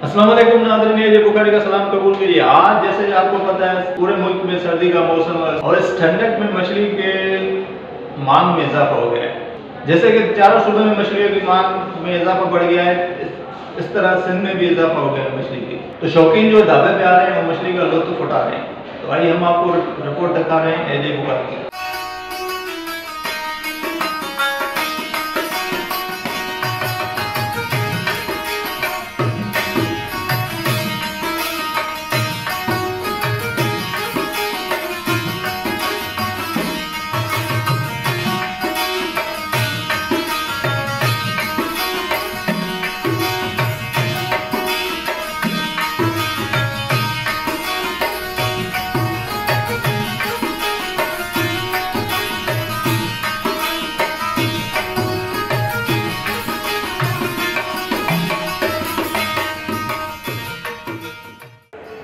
अस्सलाम वालेकुम नाज़रीन, ये बुखारी का सलाम कबूल कीजिए। आज जैसे आपको पता है पूरे मुल्क में सर्दी का मौसम है और इस ठंडक में मछली के मांग में इजाफा हो गया है। जैसे कि चारों सूबे में मछलियों की मांग में इजाफा बढ़ गया है, इस तरह सिंध में भी इजाफा हो गया है मछली की। तो शौकीन जो ढाबे पे आ रहे हैं वो मछली का लुत्फ उठा रहे हैं। तो आइए हम आपको रिपोर्ट दिखा रहे हैं एजे बुखारी की।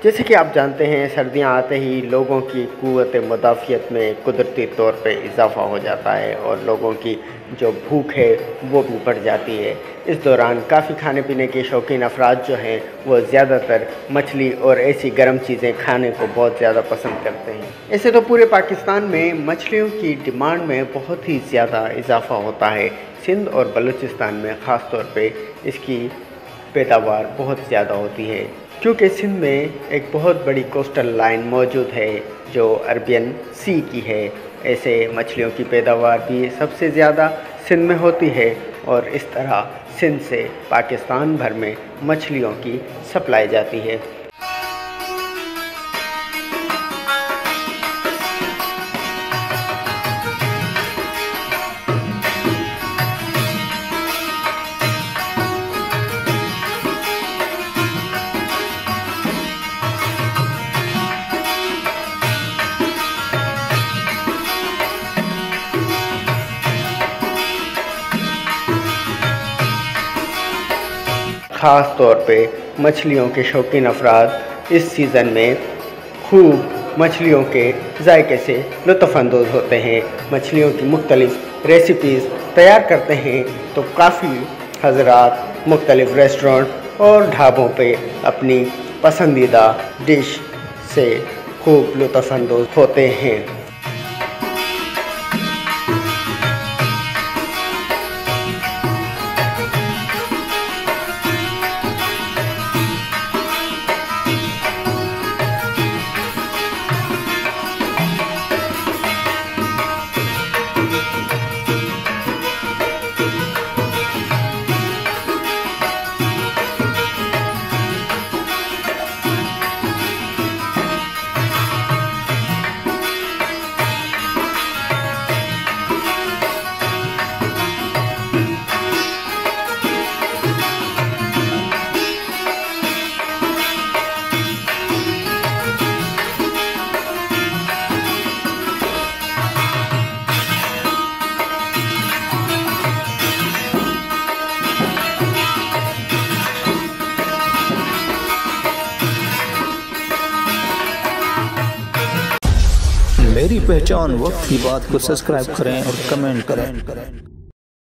जैसे कि आप जानते हैं, सर्दियां आते ही लोगों की क़ुव्वत मुदाफ़ियत में कुदरती तौर पे इजाफ़ा हो जाता है और लोगों की जो भूख है वो भी बढ़ जाती है। इस दौरान काफ़ी खाने पीने के शौकीन अफराद जो हैं वो ज़्यादातर मछली और ऐसी गर्म चीज़ें खाने को बहुत ज़्यादा पसंद करते हैं। ऐसे तो पूरे पाकिस्तान में मछलियों की डिमांड में बहुत ही ज़्यादा इजाफ़ा होता है। सिंध और बलूचिस्तान में ख़ास तौर पे इसकी पैदावार बहुत ज़्यादा होती है, क्योंकि सिंध में एक बहुत बड़ी कोस्टल लाइन मौजूद है जो अरबियन सी की है। ऐसे मछलियों की पैदावार भी सबसे ज़्यादा सिंध में होती है और इस तरह सिंध से पाकिस्तान भर में मछलियों की सप्लाई जाती है। ख़ास तौर पे मछलियों के शौकीन अफराद इस सीज़न में खूब मछलियों के जायके से लुत्फ़अंदोज़ होते हैं। मछलियों की मुख्तलिफ़ रेसिपीज़ तैयार करते हैं, तो काफ़ी हज़रात मुख्तलिफ़ रेस्टोरेंट और ढाबों पे अपनी पसंदीदा डिश से खूब लुत्फ़अंदोज़ होते हैं। मेरी पहचान वक्त की बात को सब्सक्राइब करें और कमेंट करें।